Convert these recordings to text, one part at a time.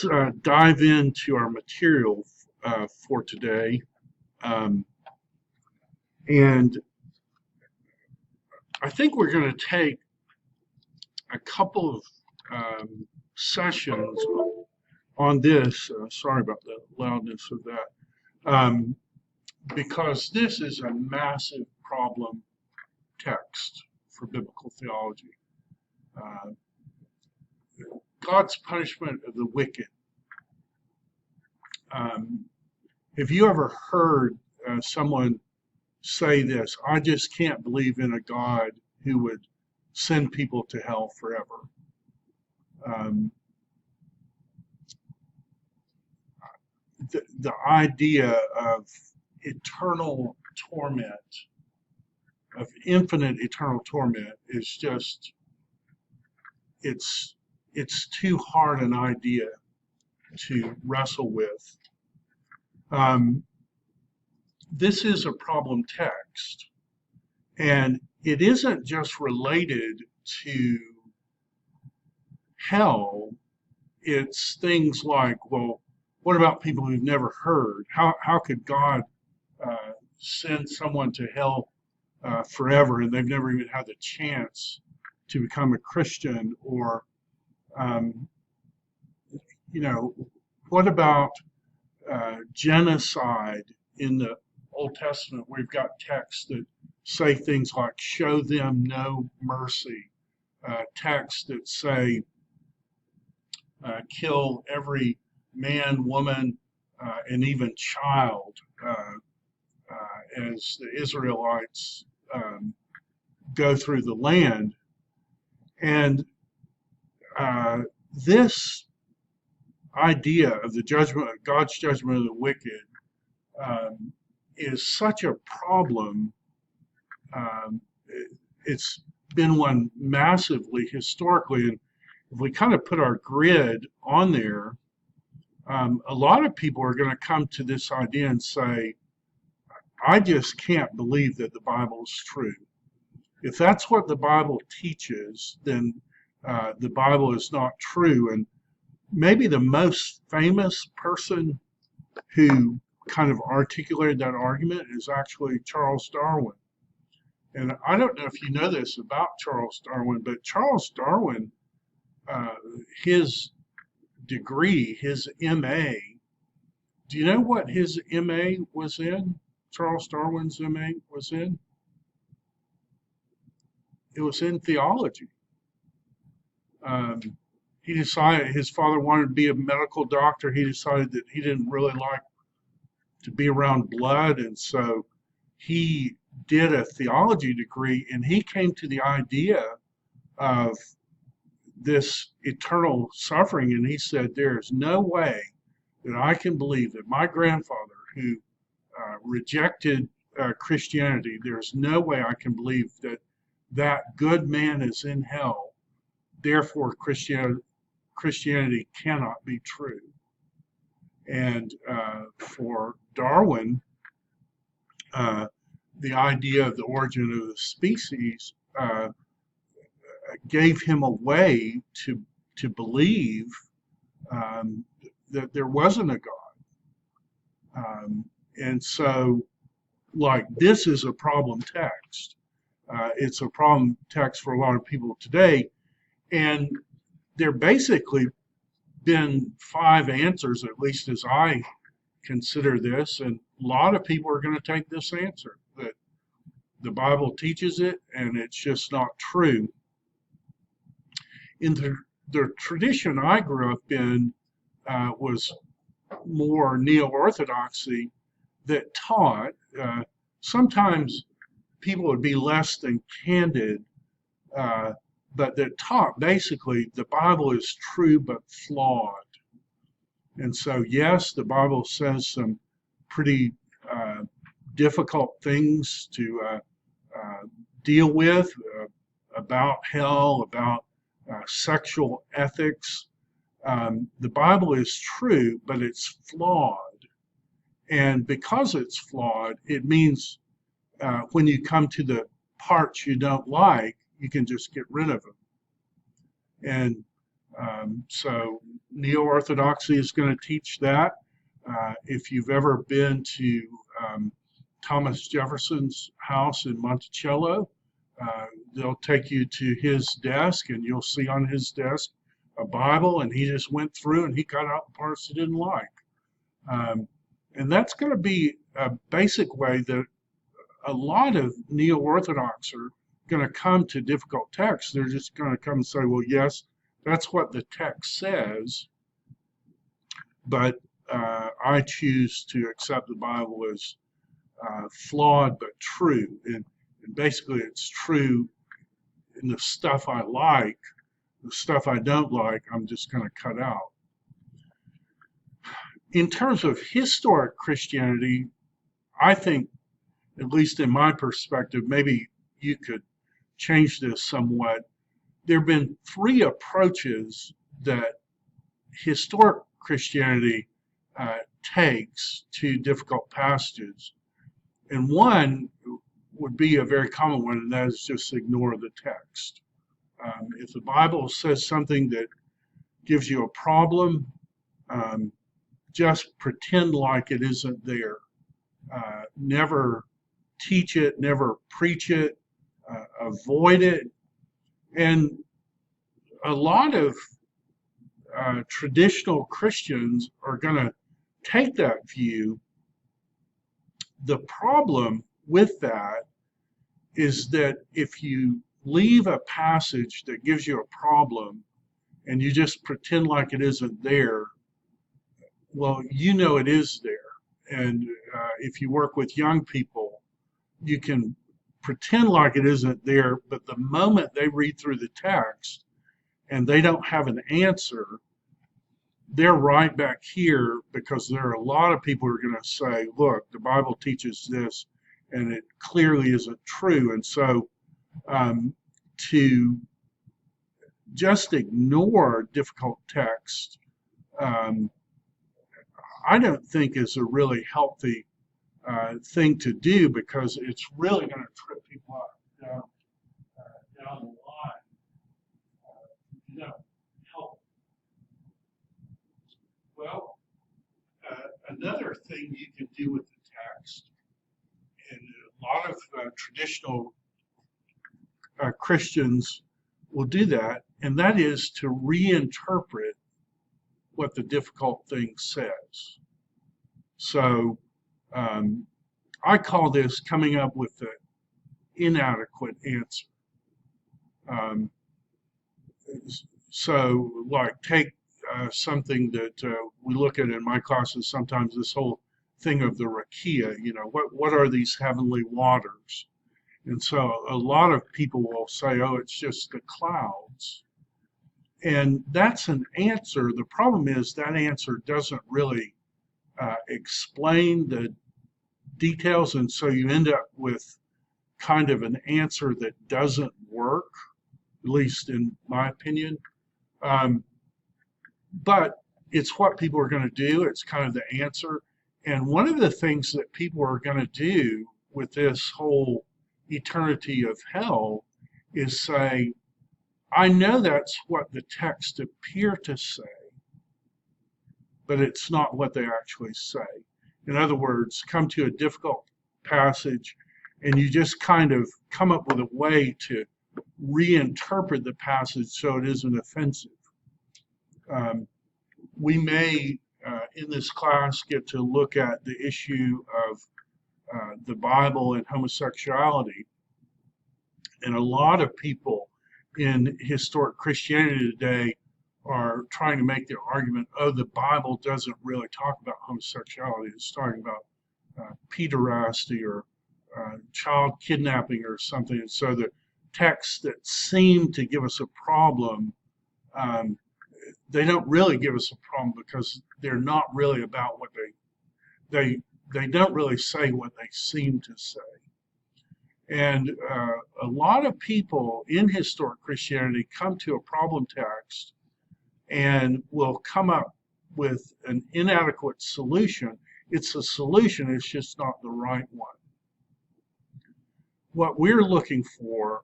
let's dive into our material for today. Um, and I think we're going to take a couple of sessions on this. Sorry about the loudness of that. Because this is a massive problem text for biblical theology. God's punishment of the wicked. Have you ever heard someone say this? I just can't believe in a God who would send people to hell forever. The idea of eternal torment, of infinite eternal torment, is just, it's too hard an idea to wrestle with. This is a problem text, and it isn't just related to hell. It's things like, well, what about people who've never heard? How could God send someone to hell forever and they've never even had the chance to become a Christian? Or, what about genocide in the Old Testament? We've got texts that say things like, show them no mercy. Texts that say, kill every man, woman, and even child, as the Israelites go through the land. And this idea of the judgment, God's judgment of the wicked, is such a problem. It's been one massively historically, and if we kind of put our grid on there, a lot of people are going to come to this idea and say, I just can't believe that the Bible is true. If that's what the Bible teaches, then the Bible is not true. And maybe the most famous person who kind of articulated that argument is actually Charles Darwin. And I don't know if you know this about Charles Darwin, but Charles Darwin, his degree, his MA, do you know what his MA was in? Charles Darwin's MA was in? It was in theology. He decided, his father wanted to be a medical doctor. He decided that he didn't really like to be around blood, and so he did a theology degree, and he came to the idea of this eternal suffering, and he said, there is no way that I can believe that my grandfather, who rejected Christianity, there's no way I can believe that that good man is in hell. Therefore, Christianity cannot be true. And for Darwin, the idea of the origin of the species gave him a way to believe that there wasn't a God. And so, like, this is a problem text. It's a problem text for a lot of people today. And there basically been 5 answers, at least as I consider this, and a lot of people are going to take this answer, that the Bible teaches it and it's just not true. In the tradition I grew up in was more neo-orthodoxy that taught, sometimes people would be less than candid, but that taught basically the Bible is true but flawed. And so, yes, the Bible says some pretty difficult things to deal with about hell, about sexual ethics. The Bible is true, but it's flawed. And because it's flawed, it means when you come to the parts you don't like, you can just get rid of them. And So Neo-Orthodoxy is going to teach that. If you've ever been to Thomas Jefferson's house in Monticello, they'll take you to his desk, and you'll see on his desk a Bible, and he just went through and he cut out the parts he didn't like. And that's going to be a basic way that a lot of Neo-Orthodox are going to come to difficult texts. They're just going to come and say, well, yes, that's what the text says, but I choose to accept the Bible as flawed but true. And basically it's true in the stuff I like. The stuff I don't like, I'm just going to cut out. In terms of historic Christianity, I think, at least in my perspective, maybe you could change this somewhat. There have been three approaches that historic Christianity takes to difficult passages. And one would be a very common one, and that is just ignore the text. If the Bible says something that gives you a problem, just pretend like it isn't there. Never teach it, never preach it, avoid it. And a lot of traditional Christians are going to take that view. The problem with that is that if you leave a passage that gives you a problem and you just pretend like it isn't there, well, you know it is there. And if you work with young people, you can pretend like it isn't there, but the moment they read through the text and they don't have an answer, they're right back here, because there are a lot of people who are going to say, look, the Bible teaches this and it clearly isn't true. And so to just ignore difficult text, I don't think is a really healthy thing to do, because it's really going to trip people up down the line. You know, help. Well, another thing you can do with the text, and a lot of traditional Christians will do that, and that is to reinterpret what the difficult thing says. So I call this coming up with the inadequate answer. So like take something that we look at in my classes sometimes, this whole thing of the rakia, you know, what are these heavenly waters? And so a lot of people will say, oh, it's just the clouds. And that's an answer. The problem is that answer doesn't really explain the details, and so you end up with kind of an answer that doesn't work, at least in my opinion. But it's what people are going to do. It's kind of the answer. And one of the things that people are going to do with this whole eternity of hell is say, I know that's what the text appear to say, but it's not what they actually say. In other words, come to a difficult passage and you just kind of come up with a way to reinterpret the passage so it isn't offensive. We may, in this class, get to look at the issue of the Bible and homosexuality. And a lot of people in historic Christianity today are trying to make their argument, oh, the Bible doesn't really talk about homosexuality. It's talking about pederasty or child kidnapping or something. And so the texts that seem to give us a problem, they don't really give us a problem, because they're not really about what they don't really say what they seem to say. And a lot of people in historic Christianity come to a problem text and will come up with an inadequate solution. It's a solution, it's just not the right one. What we're looking for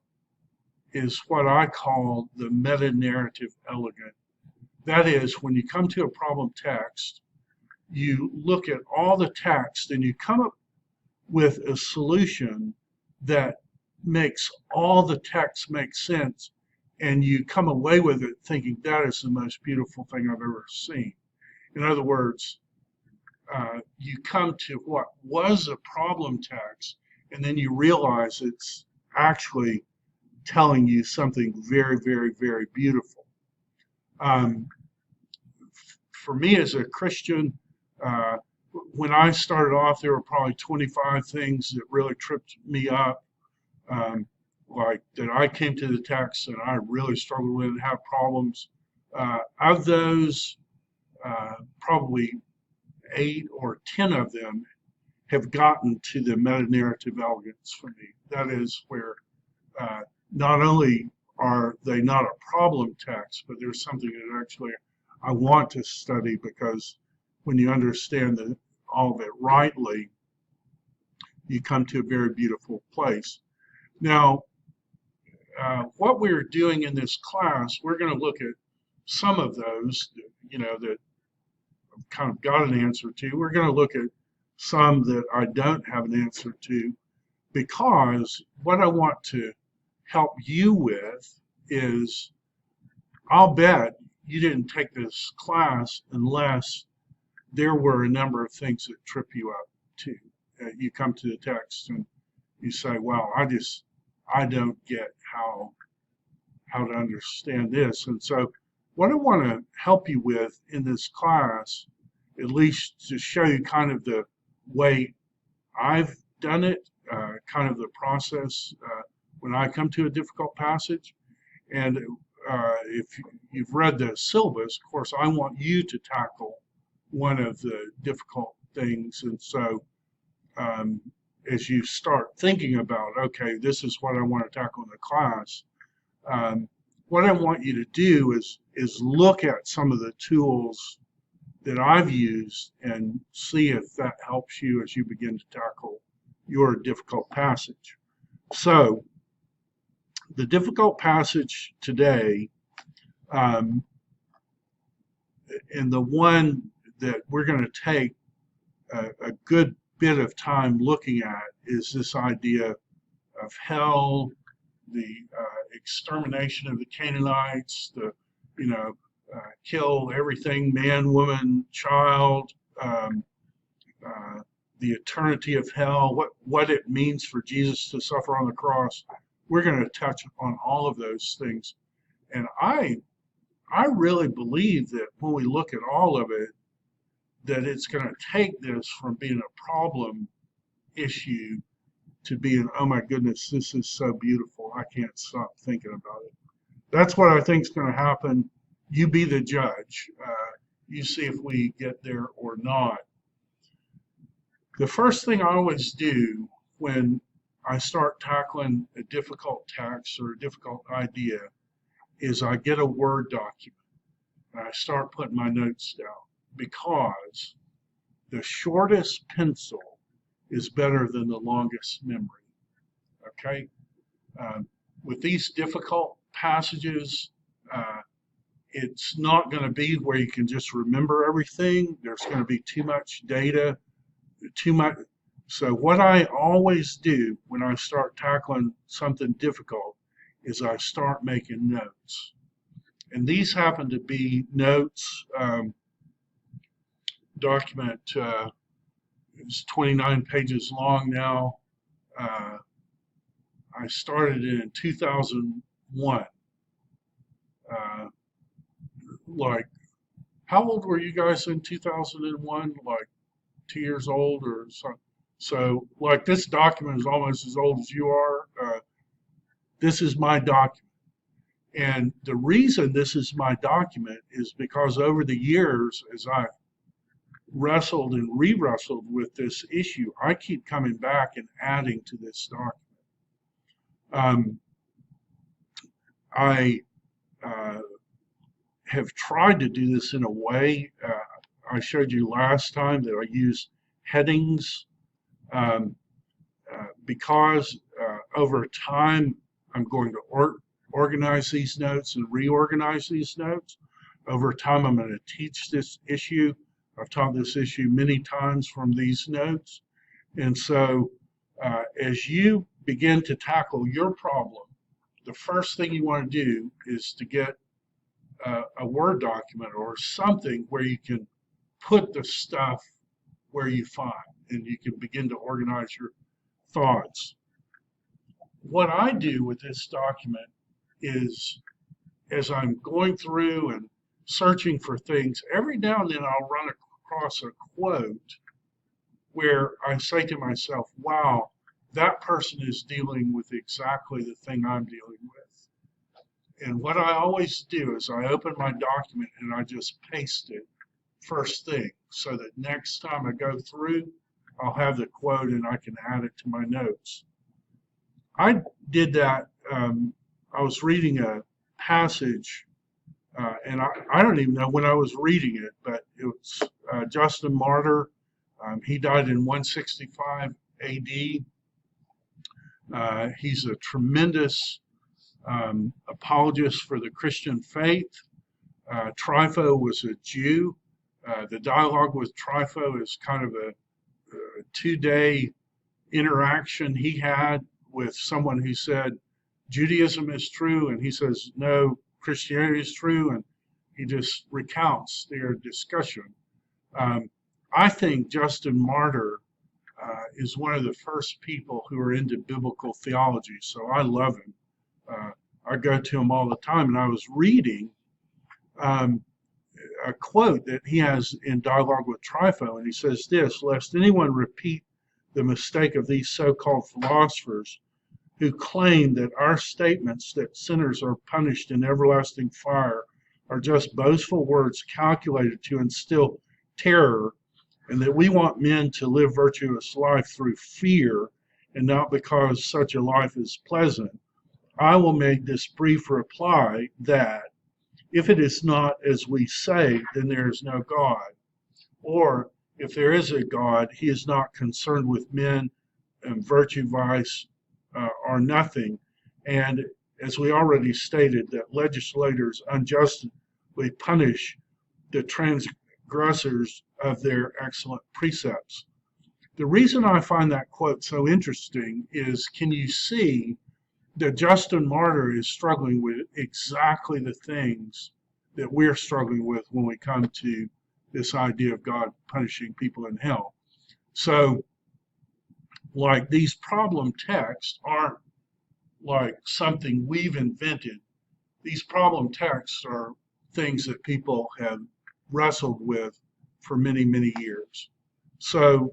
is what I call the meta-narrative elegant. That is, when you come to a problem text, you look at all the text and you come up with a solution that makes all the text make sense, and you come away with it thinking that is the most beautiful thing I've ever seen. In other words, you come to what was a problem text, and then you realize it's actually telling you something very, very, very beautiful. For me as a Christian, when I started off, there were probably 25 things that really tripped me up, like that I came to the text and I really struggled with and have problems. Of those, probably 8 or 10 of them have gotten to the meta-narrative elegance for me. That is where not only are they not a problem text, but there's something that actually I want to study, because when you understand all of it rightly, you come to a very beautiful place. Now, what we're doing in this class, we're going to look at some of those, that I've kind of got an answer to. We're going to look at some that I don't have an answer to, because what I want to help you with is, I'll bet you didn't take this class unless there were a number of things that trip you up too. You come to the text and you say, well, I don't get how to understand this. And so what I want to help you with in this class, at least to show you kind of the way I've done it, kind of the process when I come to a difficult passage. And if you've read the syllabus, of course, I want you to tackle one of the difficult things. And so as you start thinking about, okay, this is what I want to tackle in the class, what I want you to do is look at some of the tools that I've used and see if that helps you as you begin to tackle your difficult passage. So the difficult passage today, and the one that we're going to take a good bit of time looking at, is this idea of hell, the extermination of the Canaanites, the kill everything, man, woman, child, the eternity of hell, what it means for Jesus to suffer on the cross. We're going to touch on all of those things. And I really believe that when we look at all of it, that it's going to take this from being a problem issue to being, oh my goodness, this is so beautiful, I can't stop thinking about it. That's what I think is going to happen. You be the judge. You see if we get there or not. The first thing I always do when I start tackling a difficult text or a difficult idea is I get a Word document and I start putting my notes down, because the shortest pencil is better than the longest memory. Okay? With these difficult passages, it's not going to be where you can just remember everything. There's going to be too much data, too much. So what I always do when I start tackling something difficult is I start making notes. And these happen to be notes. Document is 29 pages long now. I started it in 2001. Like, how old were you guys in 2001? Like 2 years old or something? So, like, this document is almost as old as you are. This is my document. And the reason this is my document is because over the years, as I wrestled and re-wrestled with this issue, I keep coming back and adding to this document. I have tried to do this in a way, I showed you last time that I use headings, because over time I'm going to organize these notes and reorganize these notes. Over time, I'm going to teach this issue. I've taught this issue many times from these notes. And so as you begin to tackle your problem, the first thing you want to do is to get a Word document or something where you can put the stuff where you find and you can begin to organize your thoughts. What I do with this document is, as I'm going through and searching for things, every now and then I'll run across a quote where I say to myself, wow, that person is dealing with exactly the thing I'm dealing with. And what I always do is I open my document and I just paste it first thing so that next time I go through, I'll have the quote and I can add it to my notes. I did that. I was reading a passage, and I don't even know when I was reading it, but it was Justin Martyr. He died in 165 AD. He's a tremendous apologist for the Christian faith. Trypho was a Jew. The dialogue with Trypho is kind of a 2-day interaction he had with someone who said Judaism is true, and he says no, Christianity is true, and he just recounts their discussion. I think Justin Martyr is one of the first people who are into biblical theology, so I love him. I go to him all the time, and I was reading a quote that he has in dialogue with Trypho, and he says this: lest anyone repeat the mistake of these so-called philosophers who claim that our statements that sinners are punished in everlasting fire are just boastful words calculated to instill terror, and that we want men to live virtuous life through fear and not because such a life is pleasant, I will make this brief reply that if it is not as we say, then there is no God. Or if there is a God, he is not concerned with men, and virtue, vice are nothing. And as we already stated, that legislators unjustly punish the transgressors of their excellent precepts. The reason I find that quote so interesting is, can you see that Justin Martyr is struggling with exactly the things that we're struggling with when we come to this idea of God punishing people in hell? So, like, these problem texts aren't like something we've invented. These problem texts are things that people have wrestled with for many, many years. So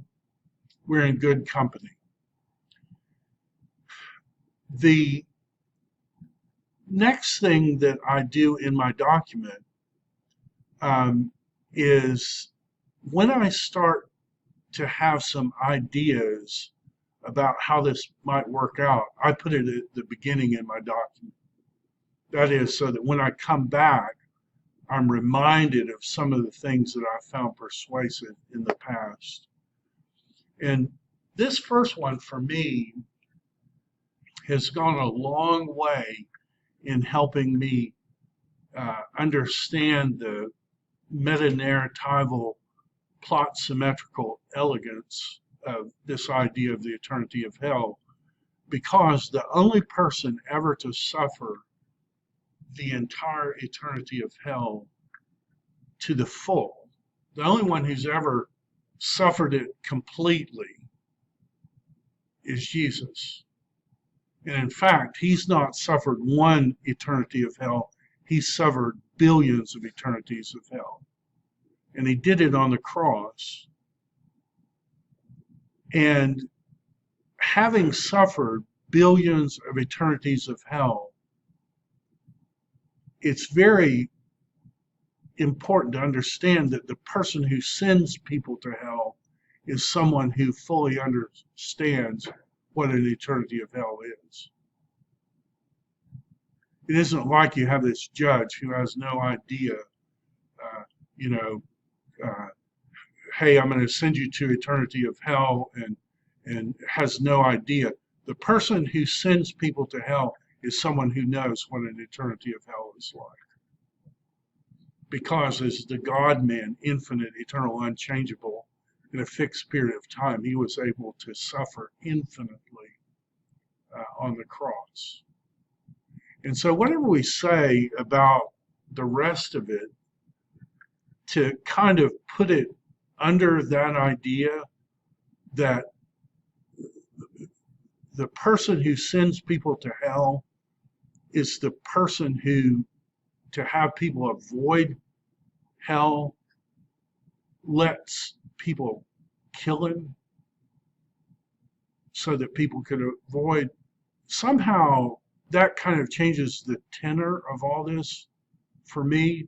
we're in good company. The next thing that I do in my document is when I start to have some ideas about how this might work out, I put it at the beginning in my document. That is so that when I come back, I'm reminded of some of the things that I found persuasive in the past. And this first one for me has gone a long way in helping me understand the meta-narratival plot symmetrical elegance of this idea of the eternity of hell, because the only person ever to suffer the entire eternity of hell to the full, the only one who's ever suffered it completely, is Jesus. And in fact, he's not suffered one eternity of hell, he's suffered billions of eternities of hell. And he did it on the cross. And having suffered billions of eternities of hell, it's very important to understand that the person who sends people to hell is someone who fully understands what an eternity of hell is. It isn't like you have this judge who has no idea, hey, I'm going to send you to eternity of hell, and has no idea. The person who sends people to hell is someone who knows what an eternity of hell is like. because as the God-man, infinite, eternal, unchangeable, in a fixed period of time, he was able to suffer infinitely on the cross. And so whatever we say about the rest of it, to kind of put it under that idea that the person who sends people to hell is the person who, to have people avoid hell, lets people kill him so that people could avoid. Somehow that kind of changes the tenor of all this for me.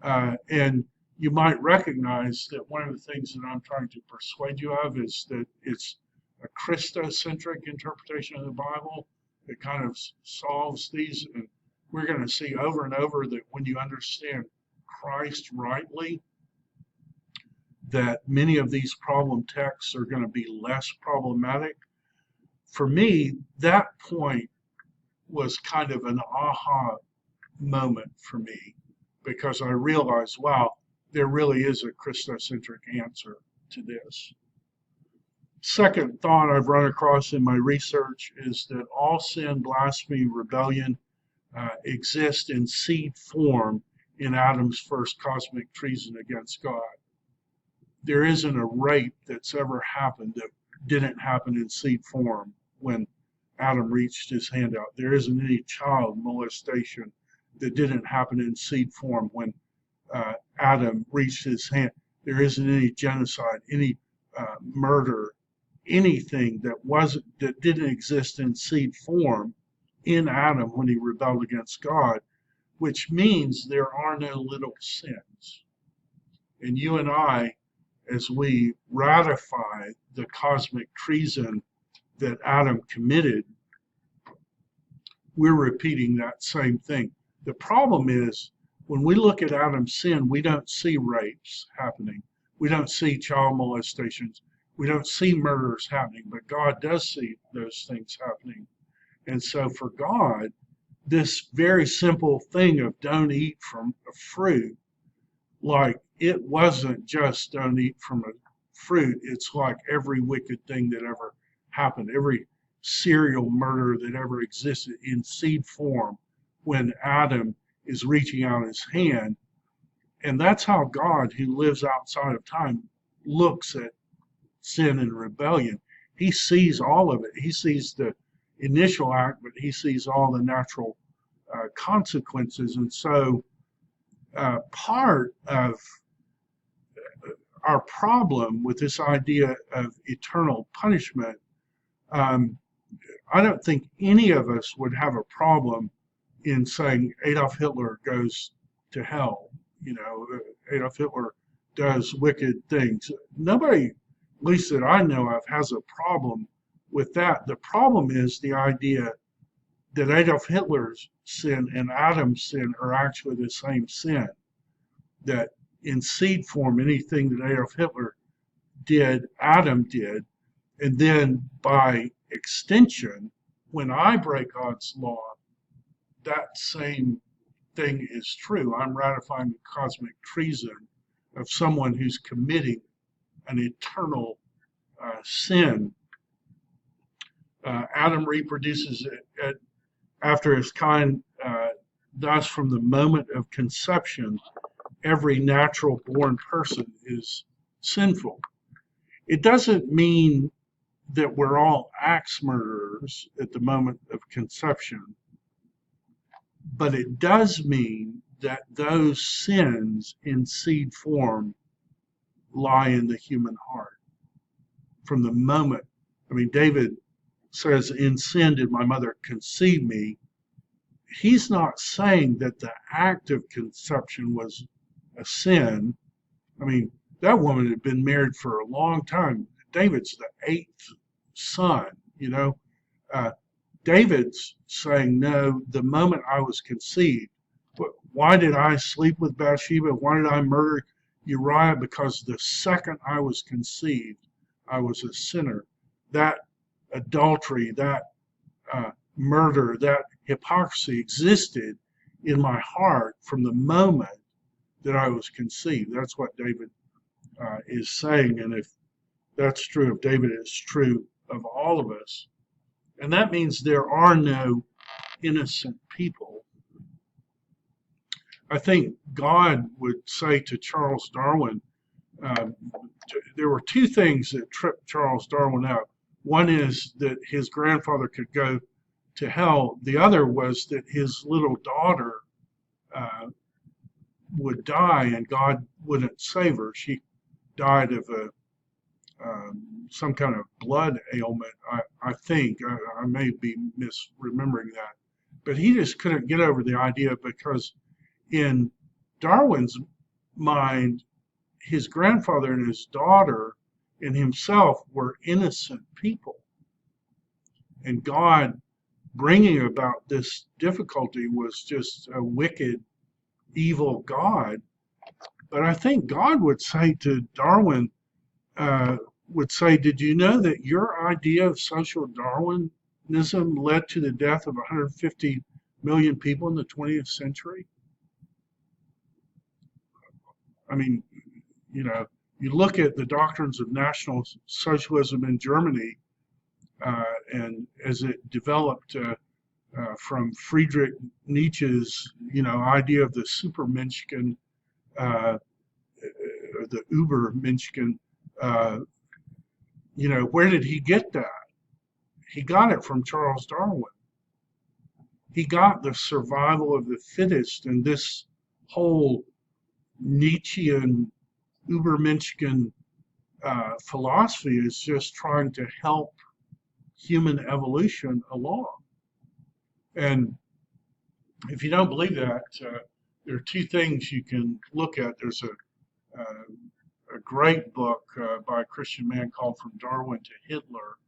And you might recognize that one of the things that I'm trying to persuade you of is that it's a Christocentric interpretation of the Bible that kind of solves these. And we're going to see over and over that when you understand Christ rightly, that many of these problem texts are going to be less problematic. For me, that point was kind of an aha moment for me, because I realized, wow, there really is a Christocentric answer to this. Second thought I've run across in my research is that all sin, blasphemy, rebellion exist in seed form in Adam's first cosmic treason against God. There isn't a rape that's ever happened that didn't happen in seed form when Adam reached his hand out. There isn't any child molestation that didn't happen in seed form when Adam reached his hand. There isn't any genocide, any murder, anything that didn't exist in seed form in Adam when he rebelled against God, which means there are no little sins. And you and I, as we ratify the cosmic treason that Adam committed, we're repeating that same thing. The problem is, when we look at Adam's sin, we don't see rapes happening. We don't see child molestations. We don't see murders happening, but God does see those things happening. And so for God, this very simple thing of don't eat from a fruit, like it wasn't just don't eat from a fruit. It's like every wicked thing that ever happened, every serial murder that ever existed in seed form when Adam is reaching out his hand. And that's how God, who lives outside of time, looks at sin and rebellion. He sees all of it. He sees the initial act, but he sees all the natural consequences. And so part of our problem with this idea of eternal punishment, I don't think any of us would have a problem in saying Adolf Hitler goes to hell. You know, Adolf Hitler does wicked things. Nobody, at least that I know of, has a problem with that. The problem is the idea that Adolf Hitler's sin and Adam's sin are actually the same sin. That in seed form, anything that Adolf Hitler did, Adam did. And then by extension, when I break God's law, that same thing is true. I'm ratifying the cosmic treason of someone who's committing an eternal sin. Adam reproduces it after his kind, thus from the moment of conception, every natural born person is sinful. It doesn't mean that we're all axe murderers at the moment of conception, but it does mean that those sins in seed form lie in the human heart. From the moment, David says, in sin did my mother conceive me. He's not saying that the act of conception was a sin. That woman had been married for a long time. David's the 8th son, David's saying, no, the moment I was conceived, why did I sleep with Bathsheba? Why did I murder Uriah? Because the second I was conceived, I was a sinner. That adultery, that murder, that hypocrisy existed in my heart from the moment that I was conceived. That's what David is saying. And if that's true of David, it's true of all of us. And that means there are no innocent people. I think God would say to Charles Darwin, uh, there were two things that tripped Charles Darwin up. One is that his grandfather could go to hell. The other was that his little daughter uh, would die and God wouldn't save her. She died of some kind of blood ailment, I think. I may be misremembering that. But he just couldn't get over the idea because in Darwin's mind, his grandfather and his daughter and himself were innocent people. And God bringing about this difficulty was just a wicked, evil God. But I think God would say to Darwin, did you know that your idea of social Darwinism led to the death of 150 million people in the 20th century? I mean, you know, you look at the doctrines of National Socialism in Germany, and as it developed from Friedrich Nietzsche's, idea of the Supermenschen, the Übermenschen, where did he get that? He got it from Charles Darwin. He got the survival of the fittest, and this whole Nietzschean Übermenschen philosophy is just trying to help human evolution along. And if you don't believe that, there are two things you can look at. There's a great book by a Christian man called From Darwin to Hitler,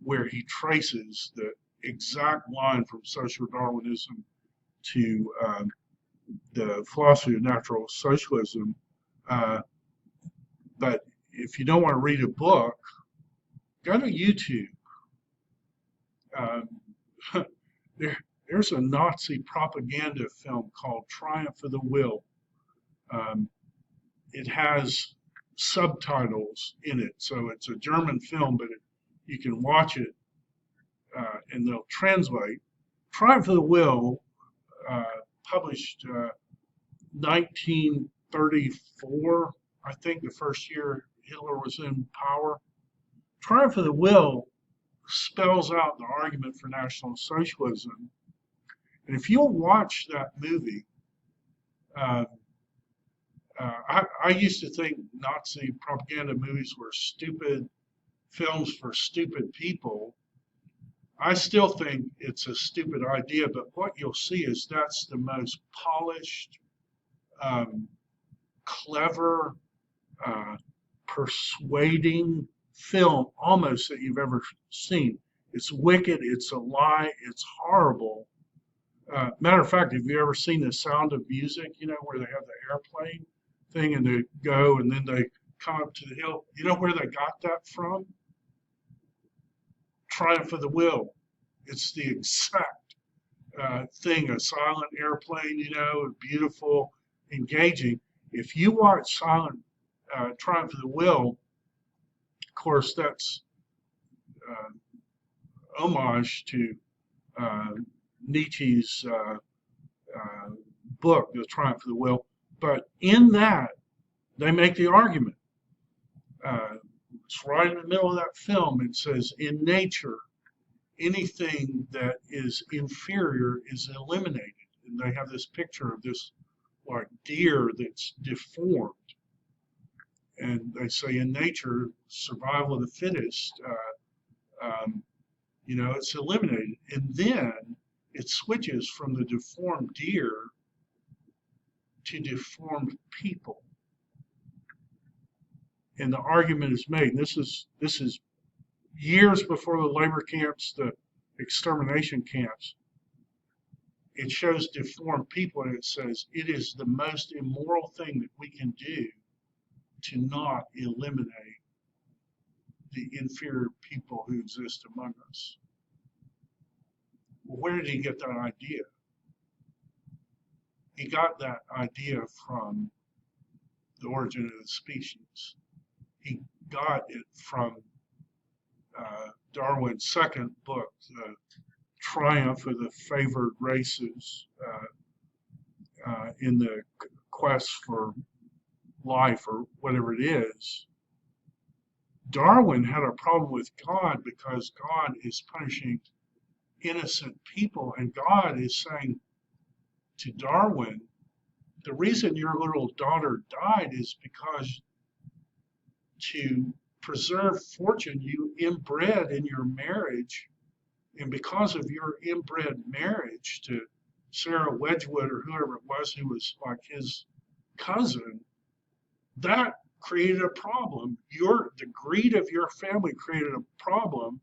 where he traces the exact line from social Darwinism to the philosophy of natural socialism. But if you don't want to read a book, go to YouTube. There's a Nazi propaganda film called Triumph of the Will. It has subtitles in it, so it's a German film, but you can watch it and they'll translate. Triumph of the Will, published 1934, I think, the first year Hitler was in power. Triumph of the Will spells out the argument for National Socialism. And if you'll watch that movie, I used to think Nazi propaganda movies were stupid films for stupid people. I still think it's a stupid idea, but what you'll see is that's the most polished, clever, persuading film almost that you've ever seen. It's wicked, it's a lie, it's horrible. Matter of fact, have you ever seen The Sound of Music, where they have the airplane thing and they go and then they come up to the hill? You know where they got that from? Triumph of the Will. It's the exact thing, a silent airplane, beautiful, engaging. If you watch Triumph of the Will, of course, that's homage to Nietzsche's book, The Triumph of the Will. But in that, they make the argument. It's right in the middle of that film. It says, in nature, anything that is inferior is eliminated. And they have this picture of this like deer that's deformed. And they say in nature, survival of the fittest, it's eliminated. And then it switches from the deformed deer to deformed people. And the argument is made, and this is years before the labor camps, the extermination camps. It shows deformed people, and it says it is the most immoral thing that we can do to not eliminate the inferior people who exist among us. Well, where did he get that idea? He got that idea from The Origin of the Species. He got it from Darwin's second book, The Triumph of the Favored Races, in the quest for life or whatever it is. Darwin had a problem with God because God is punishing innocent people, and God is saying to Darwin, the reason your little daughter died is because to preserve fortune, you inbred in your marriage, and because of your inbred marriage to Sarah Wedgwood or whoever it was who was like his cousin, that created a problem. The greed of your family created a problem,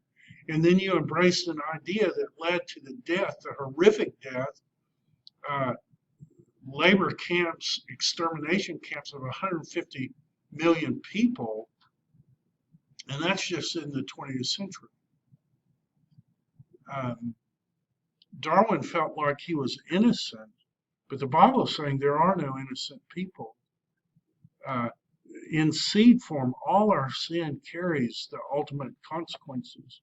and then you embraced an idea that led to the death, the horrific death, labor camps, extermination camps of 150 million people, and that's just in the 20th century. Darwin felt like he was innocent, but the Bible is saying there are no innocent people. In seed form, all our sin carries the ultimate consequences.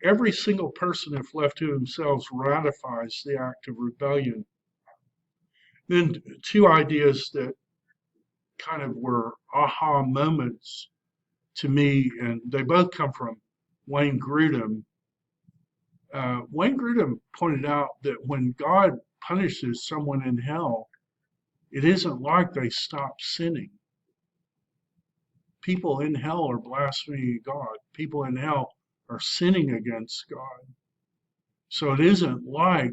Every single person, if left to themselves, ratifies the act of rebellion. Then two ideas that kind of were aha moments to me, and they both come from Wayne Grudem. Wayne Grudem pointed out that when God punishes someone in hell, it isn't like they stop sinning. People in hell are blaspheming God. People in hell are sinning against God. So it isn't like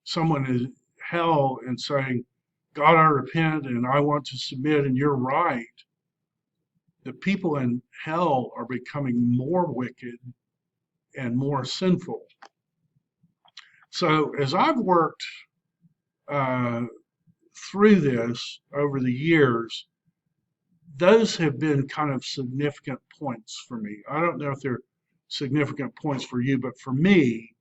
someone in hell and saying, God, I repent and I want to submit and you're right. The people in hell are becoming more wicked and more sinful. So as I've worked through this over the years, those have been kind of significant points for me. I don't know if they're significant points for you, but for me,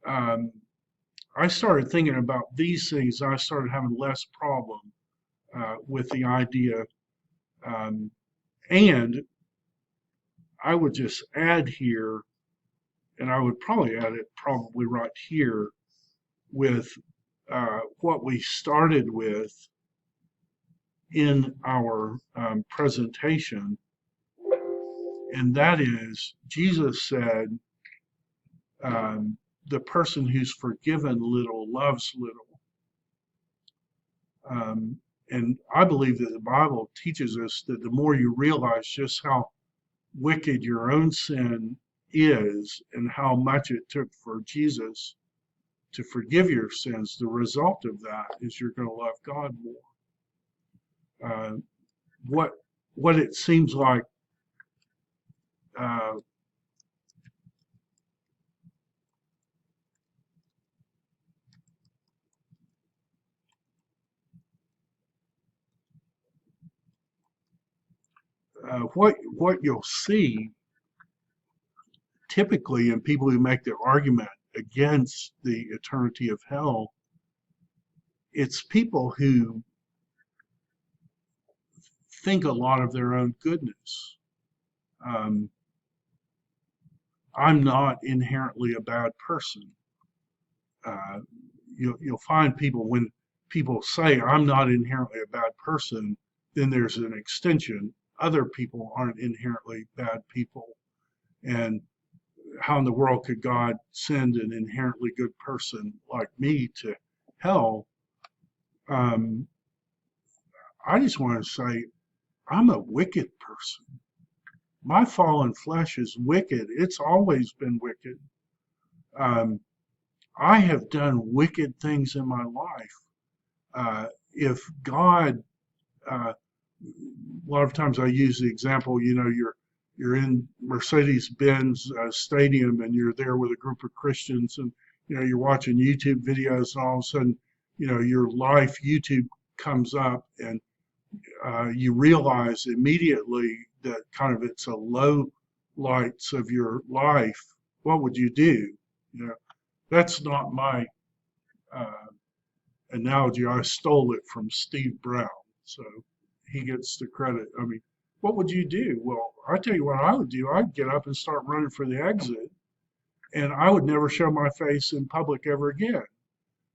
I started thinking about these things. I started having less problem with the idea. And I would just add here, and I would probably add it probably right here with what we started with in our presentation, and that is Jesus said, the person who's forgiven little loves little. And I believe that the Bible teaches us that the more you realize just how wicked your own sin is and how much it took for Jesus to forgive your sins, the result of that is you're going to love God more. What it seems like what you'll see typically in people who make the argument against the eternity of hell, it's people who think a lot of their own goodness. I'm not inherently a bad person. You'll find people, when people say I'm not inherently a bad person, then there's an extension. Other people aren't inherently bad people. And how in the world could God send an inherently good person like me to hell? I just want to say I'm a wicked person. My fallen flesh is wicked. It's always been wicked. I have done wicked things in my life. If God, a lot of times I use the example, you're in Mercedes-Benz stadium and you're there with a group of Christians, and you're watching YouTube videos, and all of a sudden your life YouTube comes up, and you realize immediately that kind of it's a low lights of your life. What would you do? That's not my analogy. I stole it from Steve Brown, so he gets the credit. I mean, what would you do? Well, I tell you what I would do. I'd get up and start running for the exit, and I would never show my face in public ever again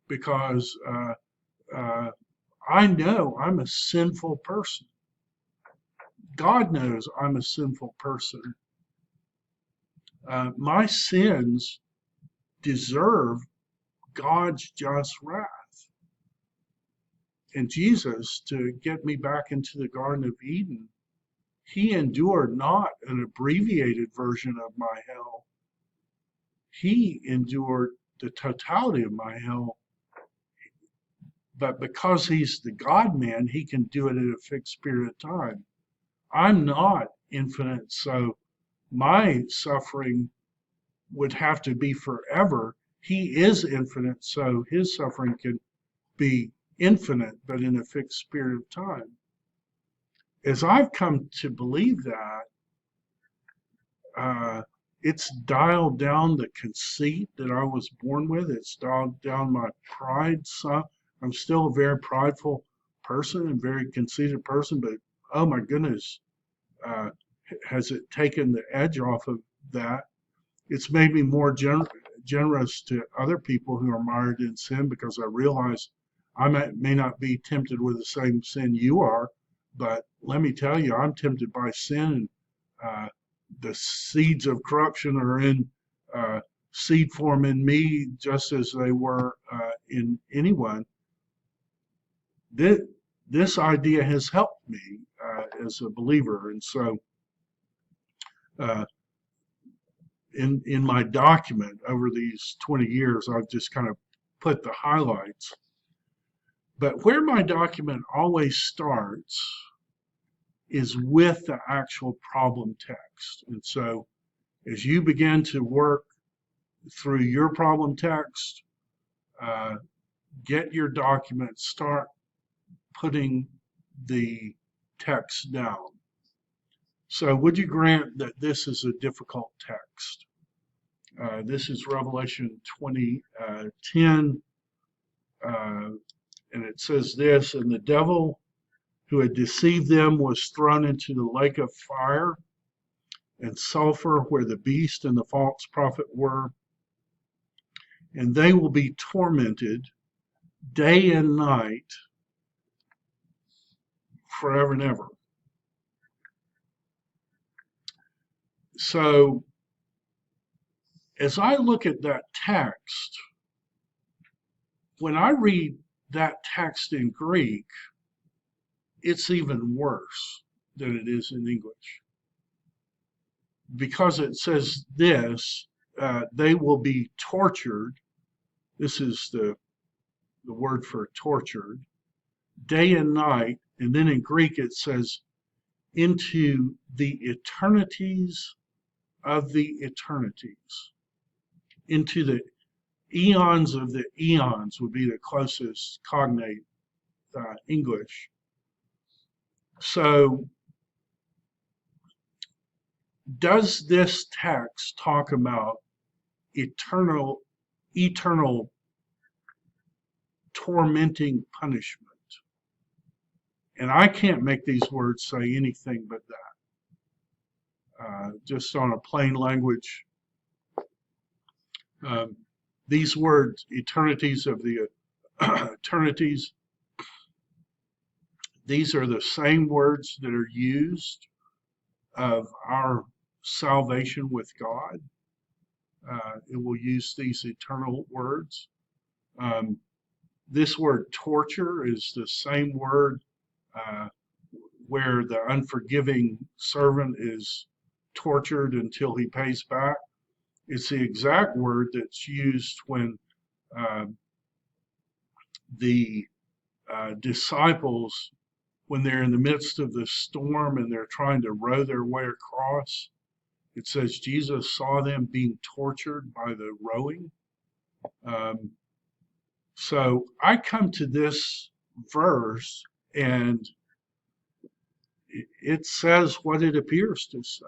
because uh, I know I'm a sinful person. God knows I'm a sinful person. My sins deserve God's just wrath. And Jesus, to get me back into the Garden of Eden, he endured not an abbreviated version of my hell. He endured the totality of my hell. But because he's the God man, he can do it at a fixed period of time. I'm not infinite, so my suffering would have to be forever. He is infinite, so his suffering can be infinite, but in a fixed period of time. As I've come to believe that, it's dialed down the conceit that I was born with. It's dialed down my pride. So I'm still a very prideful person and very conceited person, but oh my goodness, uh, has it taken the edge off of that? It's made me more generous to other people who are mired in sin because I realize I may not be tempted with the same sin you are, but let me tell you, I'm tempted by sin, and the seeds of corruption are in seed form in me just as they were in anyone. This idea has helped me as a believer, and so uh, in my document over these 20 years, I've just kind of put the highlights. But where my document always starts is with the actual problem text. And so as you begin to work through your problem text, get your document, start putting the text down. So would you grant that this is a difficult text? This is Revelation 20:10, and it says this, and the devil who had deceived them was thrown into the lake of fire and sulfur where the beast and the false prophet were, and they will be tormented day and night forever and ever. So as I look at that text, when I read that text in Greek, it's even worse than it is in English. Because it says this, they will be tortured. This is the word for tortured, day and night. And then in Greek it says, into the eternities of the eternities. Into the eons of the eons would be the closest cognate English. So does this text talk about eternal tormenting punishment? And I can't make these words say anything but that. Just on a plain language, these words, eternities of the eternities, these are the same words that are used of our salvation with God. It will use these eternal words. This word torture is the same word where the unforgiving servant is tortured until he pays back. It's the exact word that's used when the disciples, when they're in the midst of the storm and they're trying to row their way across, it says Jesus saw them being tortured by the rowing. So I come to this verse and it says what it appears to say.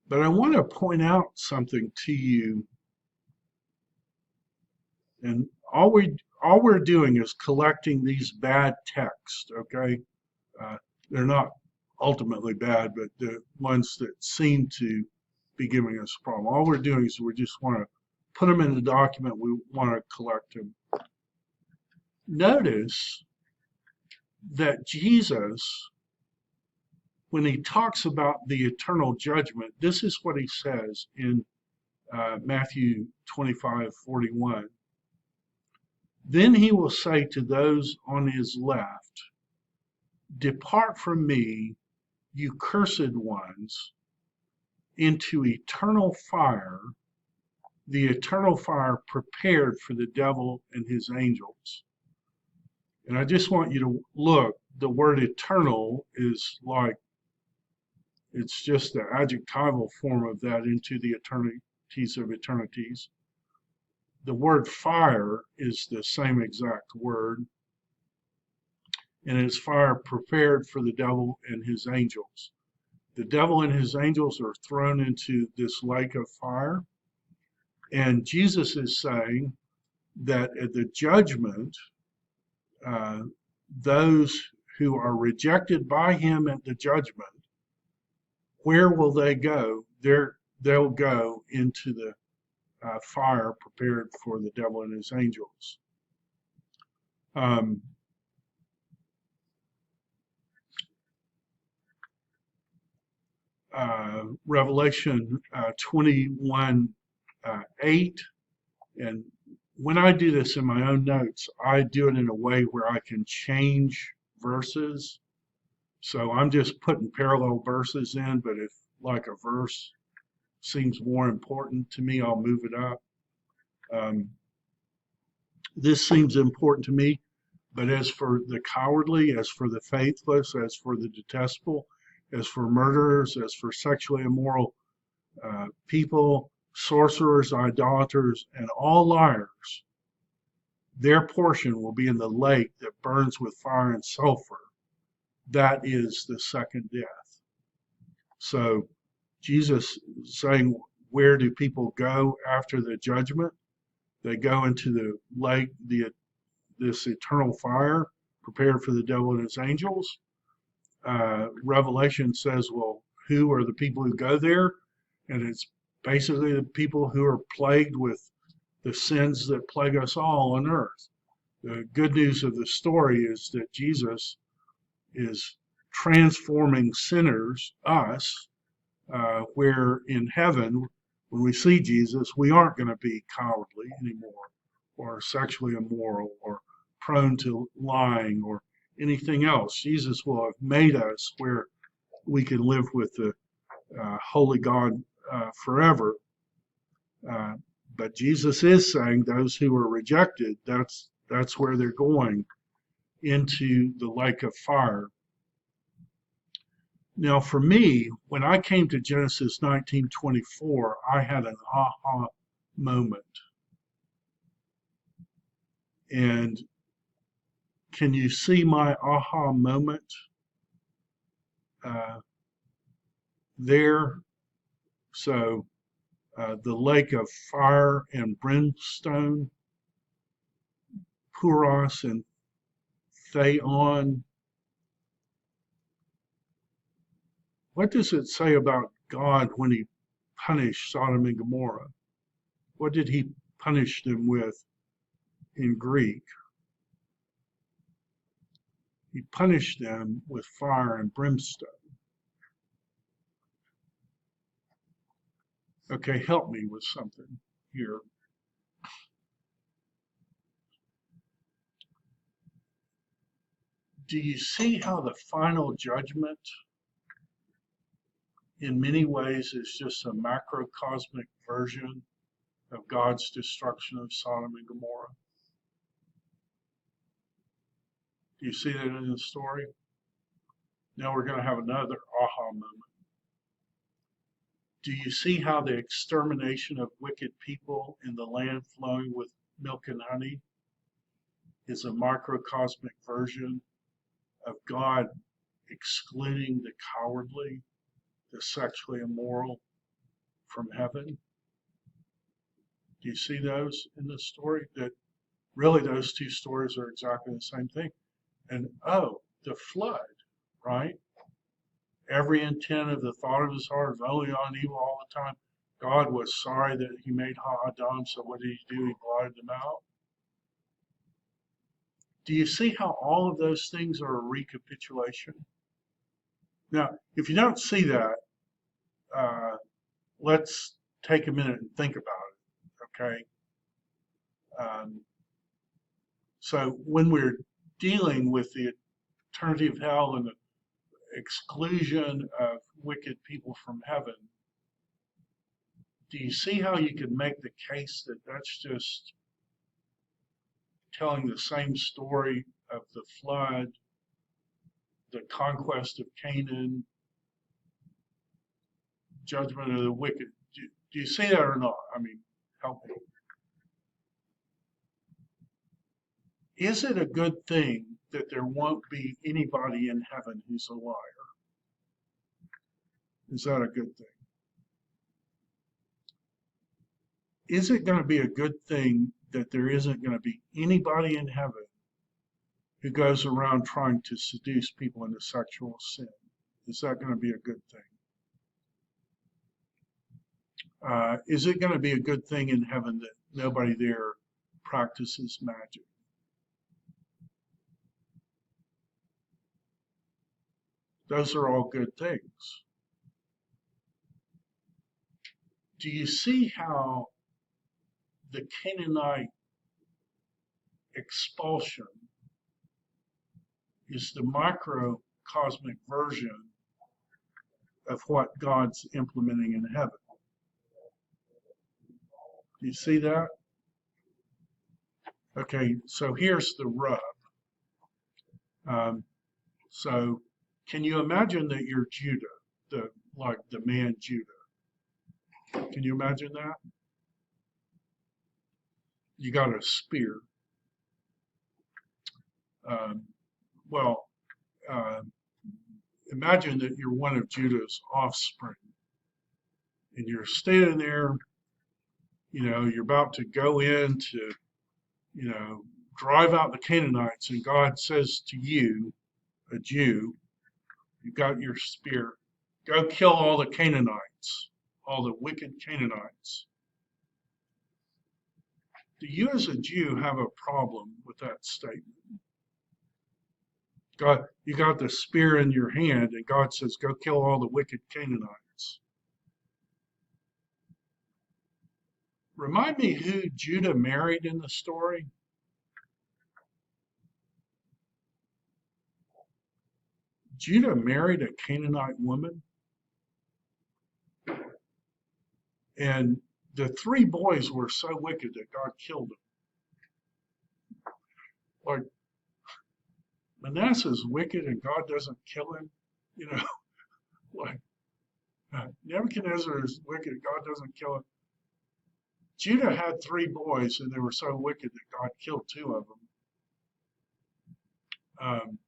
But I want to point out something to you And all we're doing is collecting these bad texts, okay? They're not ultimately bad, but the ones that seem to be giving us a problem. All we're doing is we just want to put them in the document. We want to collect them. Notice that Jesus, when he talks about the eternal judgment, this is what he says in Matthew 25:41. Then he will say to those on his left, "Depart from me, you cursed ones, into eternal fire, the eternal fire prepared for the devil and his angels." And I just want you to look, the word eternal is like, it's just the adjectival form of that, into the eternities of eternities. The word fire is the same exact word, and it's fire prepared for the devil and his angels. The devil and his angels are thrown into this lake of fire. And Jesus is saying that at the judgment, those who are rejected by him at the judgment, where will they go? They'll go into the fire prepared for the devil and his angels. Revelation 21:8, and when I do this in my own notes, I do it in a way where I can change verses. So I'm just putting parallel verses in, but if like a verse seems more important to me, I'll move it up. This seems important to me, but as for the cowardly, as for the faithless, as for the detestable, as for murderers, as for sexually immoral people, sorcerers, idolaters, and all liars, their portion will be in the lake that burns with fire and sulfur. That is the second death. So Jesus is saying, where do people go after the judgment? They go into the lake, this eternal fire prepared for the devil and his angels. Revelation says, well, who are the people who go there? And it's basically the people who are plagued with the sins that plague us all on earth. The good news of the story is that Jesus is transforming sinners, us, where in heaven, when we see Jesus, we aren't going to be cowardly anymore, or sexually immoral, or prone to lying, or anything else. Jesus will have made us where we can live with the holy God forever. But Jesus is saying those who are rejected, that's where they're going, into the lake of fire. Now, for me, when I came to Genesis 19:24, I had an aha moment. And can you see my aha moment there? So the lake of fire and brimstone, Puros and Theon. What does it say about God when he punished Sodom and Gomorrah? What did he punish them with in Greek? He punished them with fire and brimstone. Okay, help me with something here. Do you see how the final judgment in many ways is just a macrocosmic version of God's destruction of Sodom and Gomorrah? Do you see that in the story? Now we're going to have another aha moment. Do you see how the extermination of wicked people in the land flowing with milk and honey is a microcosmic version of God excluding the cowardly, the sexually immoral from heaven? Do you see those in the story? That really those two stories are exactly the same thing. And oh, the flood, right? Every intent of the thought of his heart is only on evil all the time. God was sorry that he made Adam, so what did he do? He blotted them out. Do you see how all of those things are a recapitulation? Now, if you don't see that, uh, let's take a minute and think about it, okay? Um, so when we're dealing with the eternity of hell and the exclusion of wicked people from heaven, do you see how you could make the case that that's just telling the same story of the flood, the conquest of Canaan, judgment of the wicked? Do you see that or not? I mean, help me. Is it a good thing that there won't be anybody in heaven who's a liar? Is that a good thing? Is it going to be a good thing that there isn't going to be anybody in heaven who goes around trying to seduce people into sexual sin? Is that going to be a good thing? Is it going to be a good thing in heaven that nobody there practices magic? Those are all good things. Do you see how the Canaanite expulsion is the microcosmic version of what God's implementing in heaven? Do you see that? Okay, so here's the rub. So can you imagine that you're Judah, the man Judah? Can you imagine that? You got a spear. Well, imagine that you're one of Judah's offspring, and you're standing there. You're about to go in to, drive out the Canaanites, and God says to you, a Jew, you've got your spear, go kill all the Canaanites, all the wicked Canaanites. Do you as a Jew have a problem with that statement? God, you got the spear in your hand, and God says, go kill all the wicked Canaanites. Remind me who Judah married in the story. Judah married a Canaanite woman, and the three boys were so wicked that God killed them. Like, Manasseh's wicked and God doesn't kill him, like Nebuchadnezzar is wicked, God doesn't kill him. Judah had three boys and they were so wicked that God killed two of them.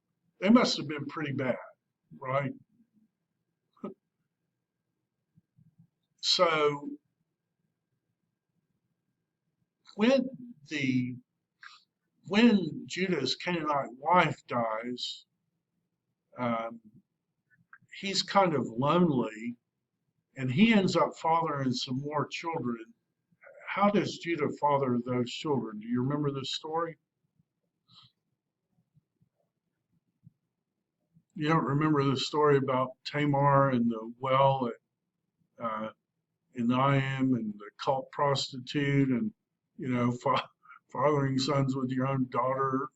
They must have been pretty bad, right? So when Judah's Canaanite wife dies, he's kind of lonely, and he ends up fathering some more children. How does Judah father those children? Do you remember this story? You don't remember the story about Tamar and the well at Enaim and the cult prostitute and, fathering sons with your own daughter?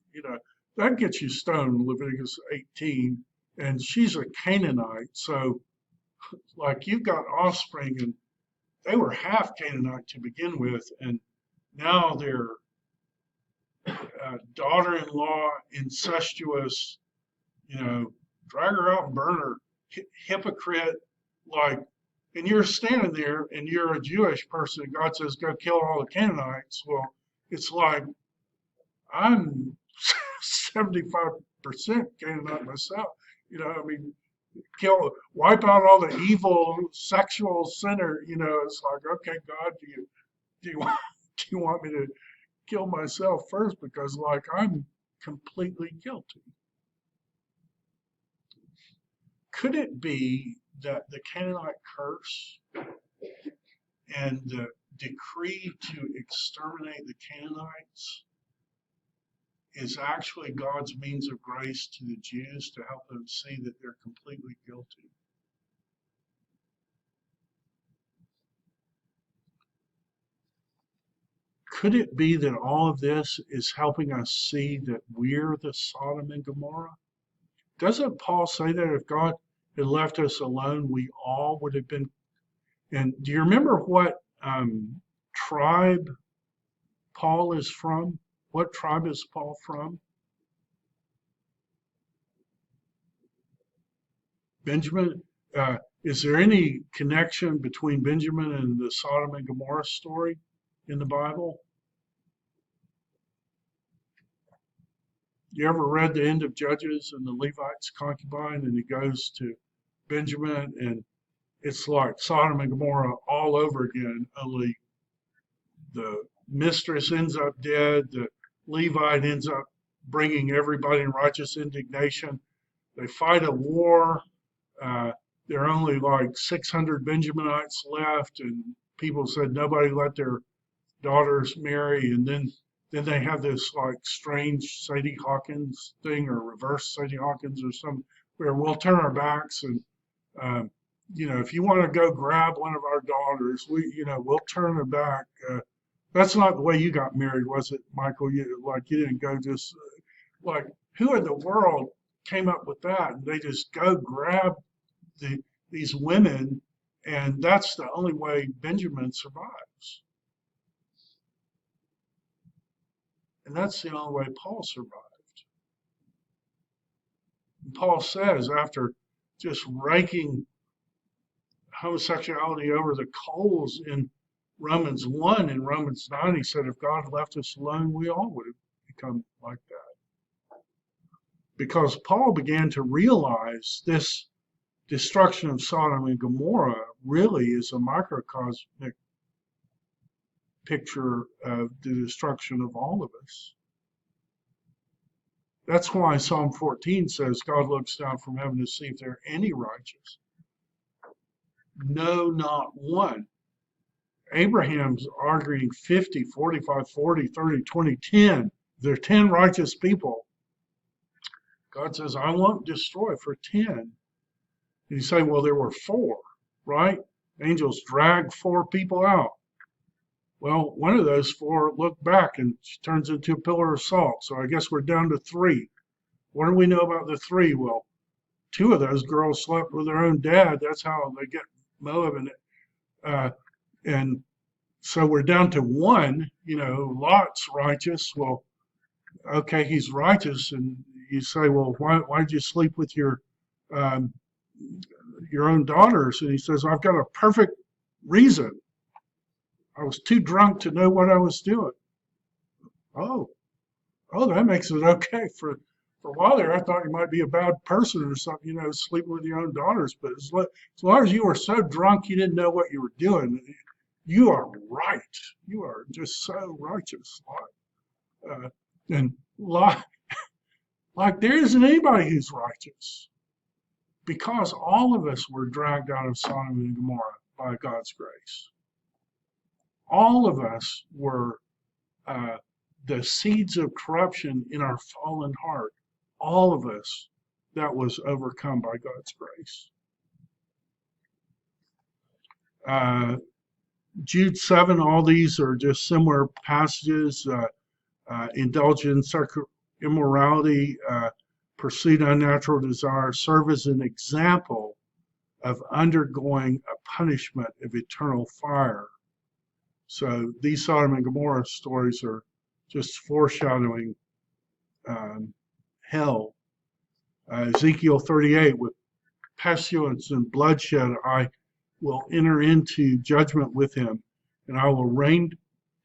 That gets you stoned, Leviticus 18. And she's a Canaanite. So, like, you've got offspring, and they were half Canaanite to begin with, and now they're daughter-in-law, incestuous, drag her out and burn her, hypocrite, like, and you're standing there and you're a Jewish person and God says, go kill all the Canaanites. Well, it's like, I'm 75% Canaanite myself. Wipe out all the evil sexual sinner. It's like, okay, God, do you want me to kill myself first because, like, I'm completely guilty. Could it be that the Canaanite curse and the decree to exterminate the Canaanites is actually God's means of grace to the Jews to help them see that they're completely guilty? Could it be that all of this is helping us see that we're the Sodom and Gomorrah? Doesn't Paul say that if God had left us alone, we all would have been? And do you remember what tribe Paul is from? What tribe is Paul from? Benjamin. Is there any connection between Benjamin and the Sodom and Gomorrah story in the Bible? You ever read the end of Judges and the Levite's concubine, and he goes to Benjamin, and it's like Sodom and Gomorrah all over again, only the mistress ends up dead, the Levite ends up bringing everybody in righteous indignation. They fight a war. There are only like 600 Benjaminites left, and people said nobody let their daughters marry. And then they have this like strange Sadie Hawkins thing, or reverse Sadie Hawkins, or some, where we'll turn our backs and if you want to go grab one of our daughters, we'll turn her back. That's not the way you got married, was it, Michael? You didn't go just who in the world came up with that? And they just go grab these women, and that's the only way Benjamin survives. And that's the only way Paul survived. And Paul says, after just raking homosexuality over the coals in Romans 1 and Romans 9, he said, if God left us alone, we all would have become like that. Because Paul began to realize this destruction of Sodom and Gomorrah really is a microcosmic picture of the destruction of all of us. That's why Psalm 14 says God looks down from heaven to see if there are any righteous. No, not one. Abraham's arguing 50, 45, 40, 30, 20, 10. There are 10 righteous people. God says, I won't destroy for 10. And you say, well, there were 4, right? Angels dragged 4 people out. Well, one of those 4 looked back and turns into a pillar of salt. So I guess we're down to 3. What do we know about the 3? Well, 2 of those girls slept with their own dad. That's how they get Moab in it. And so we're down to 1, Lot's righteous. Well, okay, he's righteous. And you say, well, why'd you sleep with your own daughters? And he says, I've got a perfect reason. I was too drunk to know what I was doing. Oh, that makes it okay. For a while there, I thought you might be a bad person or something, sleeping with your own daughters. But as long as you were so drunk you didn't know what you were doing, you are right. You are just so righteous. And like there isn't anybody who's righteous, because all of us were dragged out of Sodom and Gomorrah by God's grace. All of us were the seeds of corruption in our fallen heart. All of us, that was overcome by God's grace. Jude 7, all these are just similar passages. Indulge in sexual immorality, pursue unnatural desire, serve as an example of undergoing a punishment of eternal fire. So these Sodom and Gomorrah stories are just foreshadowing hell. Ezekiel 38, with pestilence and bloodshed, I will enter into judgment with him, and I will rain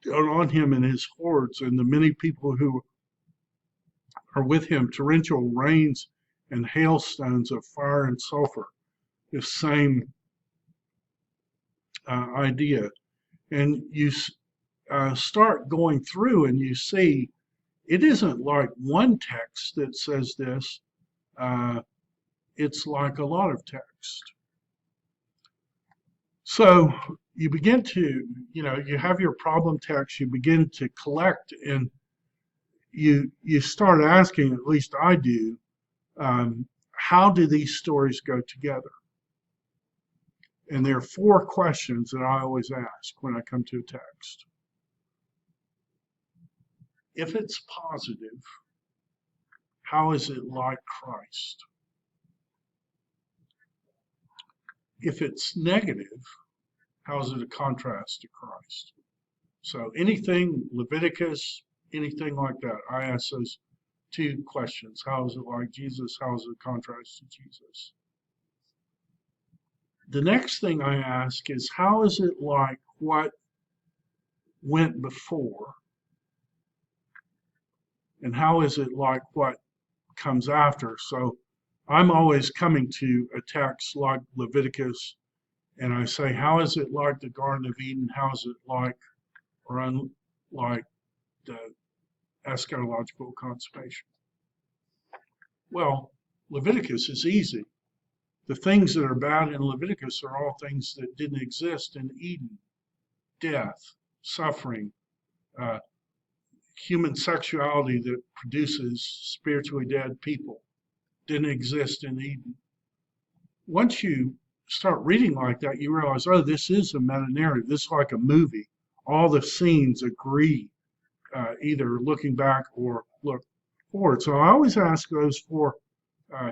down on him and his hordes and the many people who are with him, torrential rains and hailstones of fire and sulfur. This same idea. And start going through and you see it isn't like one text that says this, it's like a lot of text. So you begin to, you have your problem text, you begin to collect, and you start asking, at least I do, how do these stories go together? And there are 4 questions that I always ask when I come to a text. If it's positive, how is it like Christ? If it's negative, how is it a contrast to Christ? So anything, Leviticus, anything like that, I ask those 2 questions. How is it like Jesus? How is it a contrast to Jesus? The next thing I ask is, how is it like what went before? And how is it like what comes after? So I'm always coming to a text like Leviticus, and I say, how is it like the Garden of Eden? How is it like or unlike the eschatological consummation? Well, Leviticus is easy. The things that are bad in Leviticus are all things that didn't exist in Eden. Death, suffering, human sexuality that produces spiritually dead people didn't exist in Eden. Once you start reading like that, you realize, oh, this is a meta-narrative. This is like a movie. All the scenes agree, either looking back or look forward. So I always ask those 4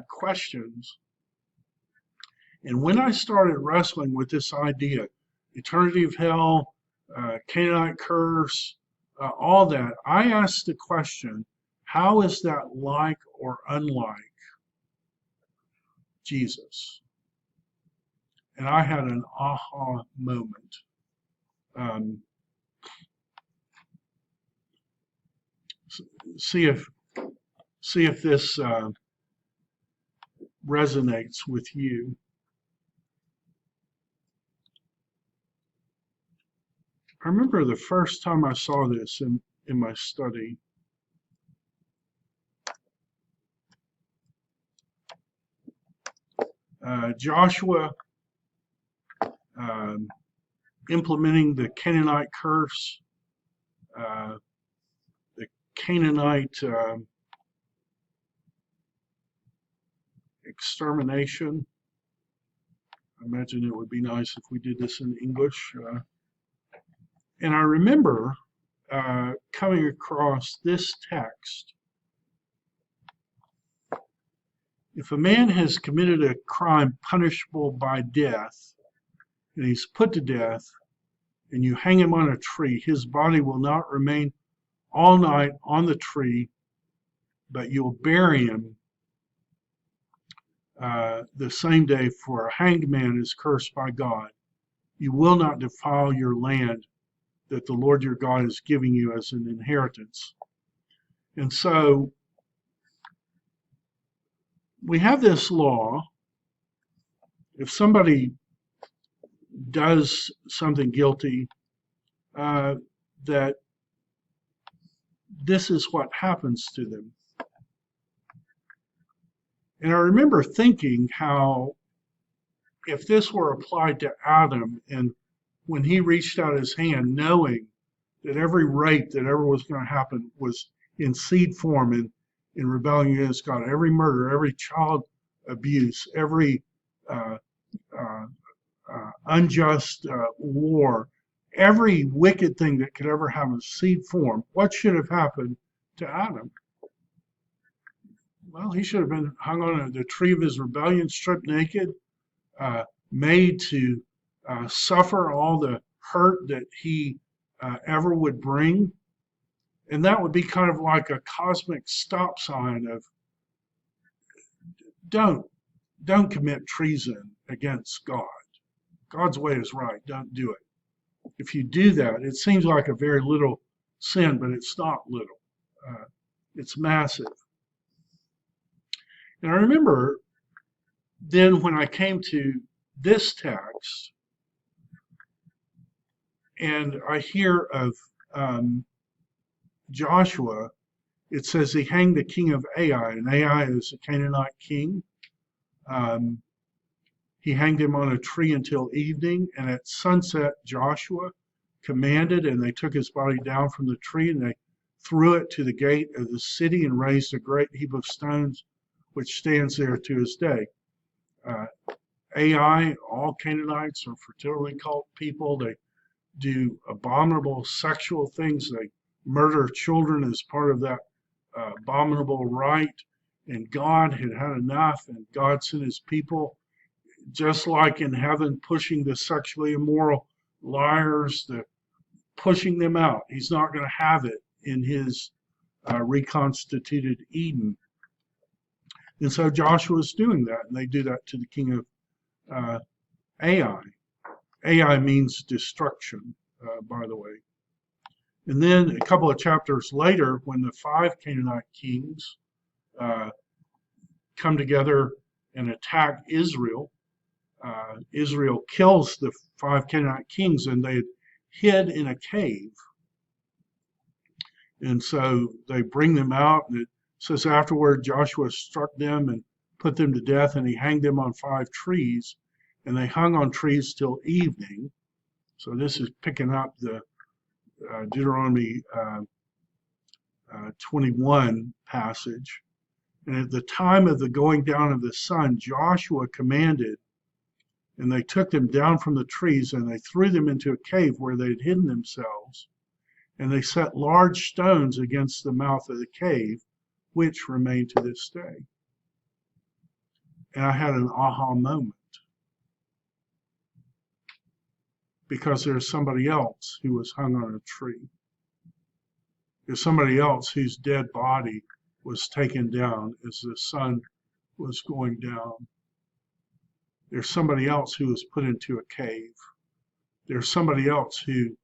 questions. And when I started wrestling with this idea, eternity of hell, Canaanite curse, all that, I asked the question, how is that like or unlike Jesus? And I had an aha moment. See if this resonates with you. I remember the first time I saw this in my study. Joshua implementing the Canaanite curse, the Canaanite extermination. I imagine it would be nice if we did this in English. And I remember coming across this text. If a man has committed a crime punishable by death, and he's put to death, and you hang him on a tree, his body will not remain all night on the tree, but you'll bury him the same day, for a hanged man is cursed by God. You will not defile your land that the Lord your God is giving you as an inheritance. And so we have this law. If somebody does something guilty, that this is what happens to them. And I remember thinking how if this were applied to Adam, and when he reached out his hand, knowing that every rape that ever was going to happen was in seed form in rebellion against God, every murder, every child abuse, every unjust war, every wicked thing that could ever have a seed form, what should have happened to Adam? Well, he should have been hung on the tree of his rebellion, stripped naked, made to suffer all the hurt that he ever would bring. And that would be kind of like a cosmic stop sign of don't commit treason against God. God's way is right. Don't do it. If you do that, it seems like a very little sin, but it's not little. It's massive. And I remember then when I came to this text, and I hear of Joshua, it says he hanged the king of Ai, and Ai is a Canaanite king. He hanged him on a tree until evening, and at sunset Joshua commanded, and they took his body down from the tree, and they threw it to the gate of the city and raised a great heap of stones, which stands there to this day. Ai, all Canaanites are fertility cult people. They do abominable sexual things. They murder children as part of that abominable rite. And God had had enough, and God sent his people, just like in heaven, pushing the sexually immoral liars, pushing them out. He's not going to have it in his reconstituted Eden. And so Joshua's doing that, and they do that to the king of Ai. Ai means destruction, by the way. And then a couple of chapters later, when the 5 Canaanite kings come together and attack Israel, Israel kills the 5 Canaanite kings, and they hid in a cave. And so they bring them out, and it says afterward Joshua struck them and put them to death, and he hanged them on 5 trees, and they hung on trees till evening. So this is picking up the Deuteronomy 21 passage. And at the time of the going down of the sun, Joshua commanded, and they took them down from the trees, and they threw them into a cave where they had hidden themselves. And they set large stones against the mouth of the cave, which remain to this day. And I had an aha moment, because there's somebody else who was hung on a tree. There's somebody else whose dead body was taken down as the sun was going down. There's somebody else who was put into a cave. There's somebody else who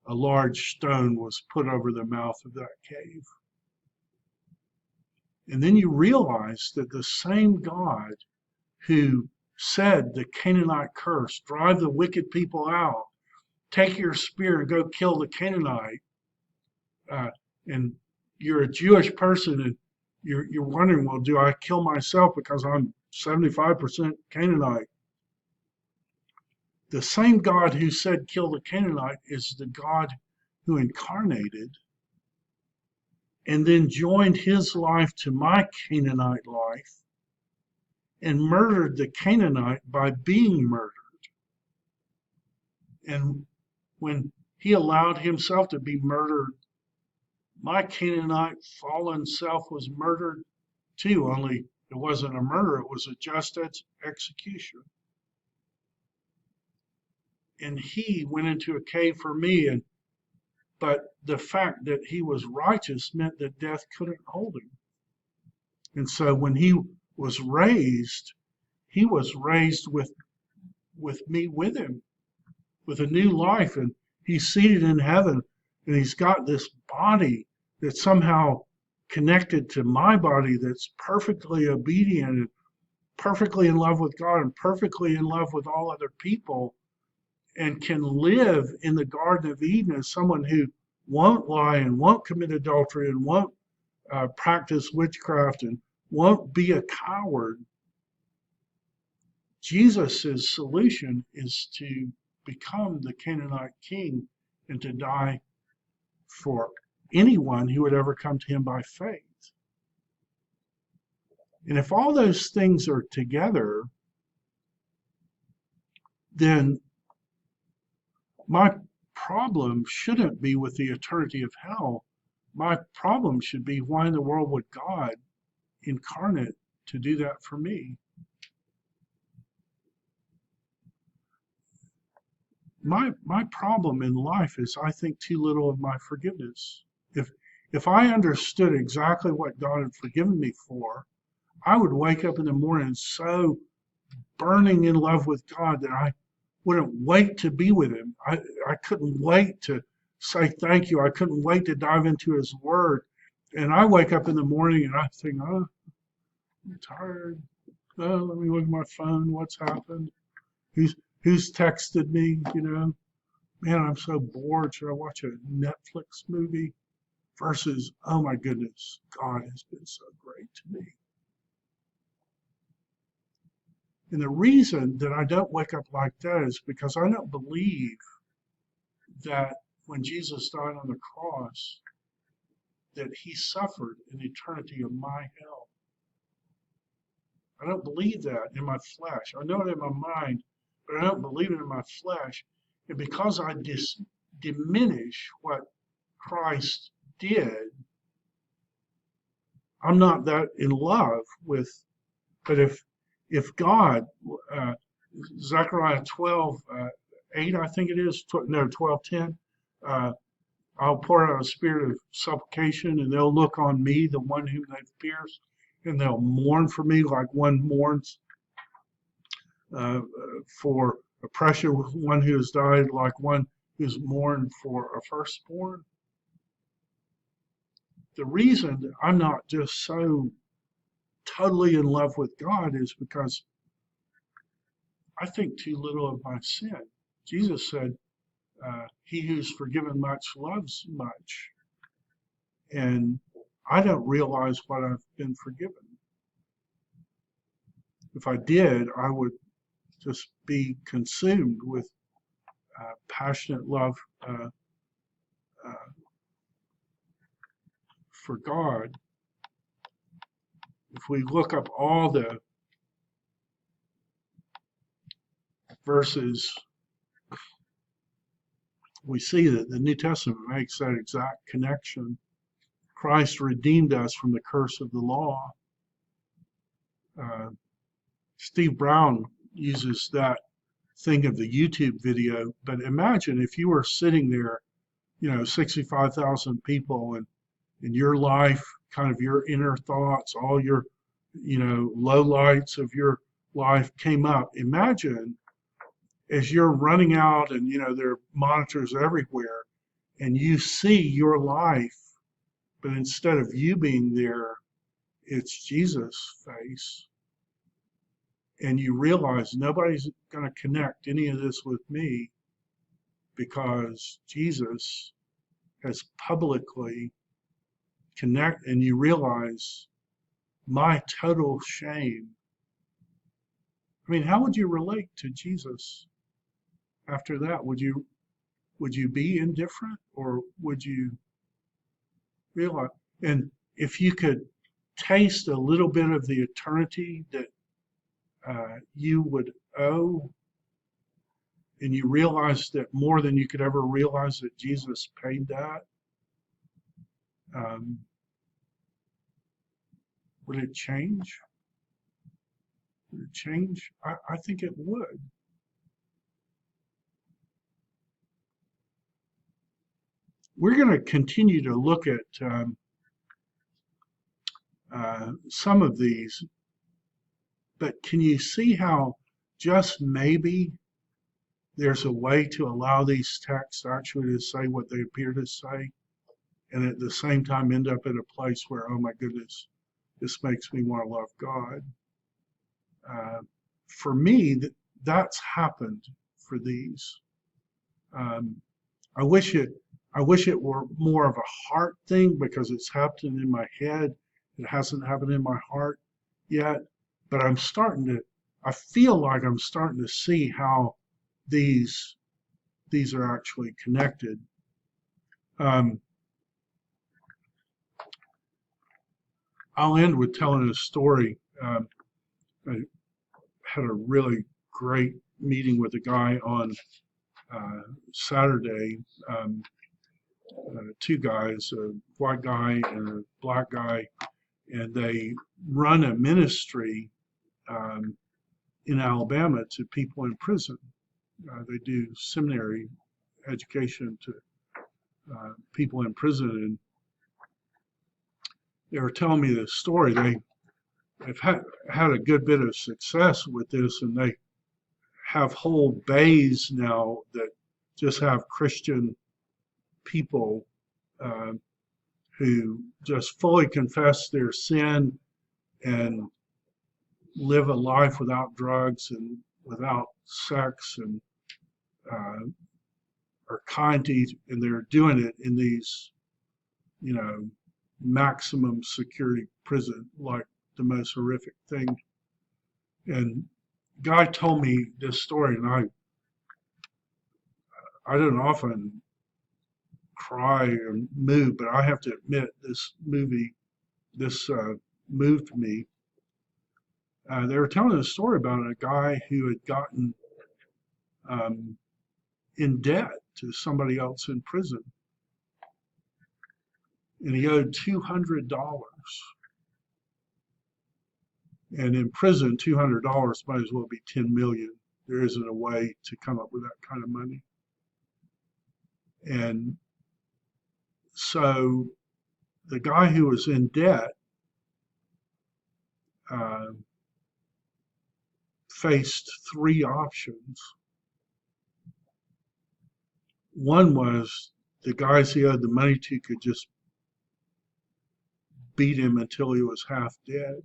a large stone was put over the mouth of that cave. And then you realize that the same God who said the Canaanite curse, drive the wicked people out, take your spear and go kill the Canaanite, and you're a Jewish person and you're wondering, well, do I kill myself because I'm 75% Canaanite? The same God who said kill the Canaanite is the God who incarnated and then joined his life to my Canaanite life and murdered the Canaanite by being murdered. And when he allowed himself to be murdered, my Canaanite fallen self was murdered too, only it wasn't a murder, it was a just execution. And he went into a cave for me, but the fact that he was righteous meant that death couldn't hold him. And so when he was raised with me with him, with a new life, and he's seated in heaven, and he's got this body that's somehow connected to my body that's perfectly obedient and perfectly in love with God and perfectly in love with all other people, and can live in the Garden of Eden as someone who won't lie and won't commit adultery and won't practice witchcraft and won't be a coward. Jesus' solution is to become the Canaanite king and to die for anyone who would ever come to him by faith. And if all those things are together, then my problem shouldn't be with the eternity of hell. My problem should be, why in the world would God incarnate to do that for me? My problem in life is I think too little of my forgiveness. If I understood exactly what God had forgiven me for, I would wake up in the morning so burning in love with God that I wouldn't wait to be with him. I couldn't wait to say thank you. I couldn't wait to dive into his word. And I wake up in the morning and I think, oh, I'm tired. Oh, let me look at my phone. What's happened? Who's texted me, man, I'm so bored. Should I watch a Netflix movie? Versus, oh my goodness, God has been so great to me. And the reason that I don't wake up like that is because I don't believe that when Jesus died on the cross, that he suffered an eternity of my hell. I don't believe that in my flesh. I know it in my mind, but I don't believe it in my flesh. And because I diminish what Christ did, I'm not that in love with. But if God, uh, Zechariah 12:8, I think it is, no, 12:10, I'll pour out a spirit of supplication, and they'll look on me, the one whom they've pierced, and they'll mourn for me like one mourns uh, for oppression, one who has died like one who's mourned for a firstborn. The reason that I'm not just so totally in love with God is because I think too little of my sin. Jesus said, he who's forgiven much loves much. And I don't realize what I've been forgiven. If I did, I would just be consumed with passionate love uh, for God. If we look up all the verses, we see that the New Testament makes that exact connection. Christ redeemed us from the curse of the law. Steve Brown uses that thing of the YouTube video, but imagine if you were sitting there, 65,000 people, and in your life, kind of your inner thoughts, all your, low lights of your life came up. Imagine as you're running out and, there are monitors everywhere, and you see your life, but instead of you being there, it's Jesus' face. And you realize nobody's going to connect any of this with me because Jesus has publicly connect, and you realize my total shame. I mean, how would you relate to Jesus after that? Would you be indifferent, or would you realize? And if you could taste a little bit of the eternity that you would owe, and you realize that more than you could ever realize that Jesus paid that, would it change? Would it change? I think it would. We're going to continue to look at some of these, but can you see how just maybe there's a way to allow these texts actually to say what they appear to say, and at the same time end up at a place where, oh my goodness, this makes me want to love God. For me, that's happened for these. I wish it were more of a heart thing because it's happened in my head. It hasn't happened in my heart yet, but I feel like I'm starting to see how these are actually connected. I'll end with telling a story. I had a really great meeting with a guy on Saturday. Two guys, a white guy and a black guy, and they run a ministry in Alabama to people in prison. They do seminary education to people in prison, and they were telling me this story. They've had a good bit of success with this, and they have whole bays now that just have Christian people who just fully confess their sin and live a life without drugs and without sex and are kind to each, and they're doing it in these, you know, maximum security prison, like the most horrific thing. And guy told me this story, and I don't often cry or move, but I have to admit this moved me. They were telling a story about a guy who had gotten in debt to somebody else in prison, and he owed $200. And in prison, $200 might as well be 10 million. There isn't a way to come up with that kind of money. And so the guy who was in debt faced three options. One was the guys he owed the money to could just beat him until he was half dead.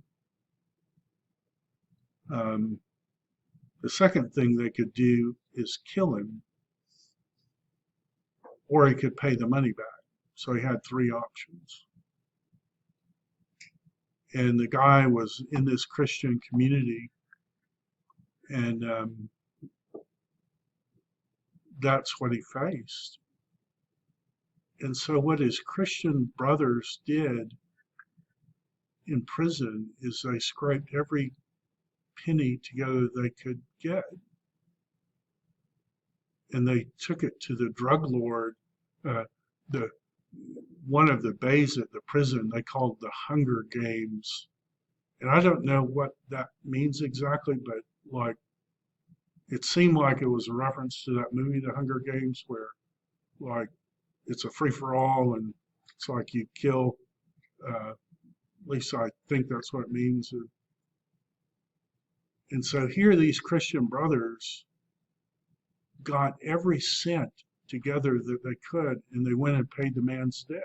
The second thing they could do is kill him, or he could pay the money back. So he had three options. And the guy was in this Christian community, and that's what he faced. And so what his Christian brothers did in prison is they scraped every penny together they could get, and they took it to the drug lord. The one of the bays at the prison they called the Hunger Games, and I don't know what that means exactly, but like it seemed like it was a reference to that movie, The Hunger Games, where like it's a free for all, and it's like you kill. At least I think that's what it means. And so here these Christian brothers got every cent together that they could, and they went and paid the man's debt.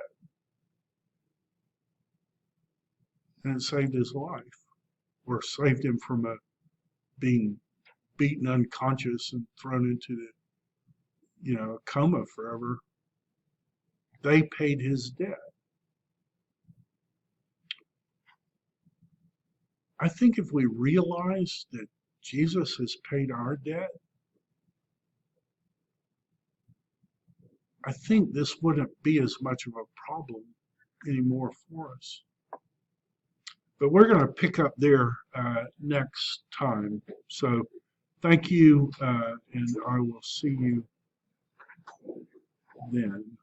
And it saved his life, or saved him from being beaten unconscious and thrown into the, a coma forever. They paid his debt. I think if we realize that Jesus has paid our debt, I think this wouldn't be as much of a problem anymore for us. But we're going to pick up there next time. So thank you, and I will see you then.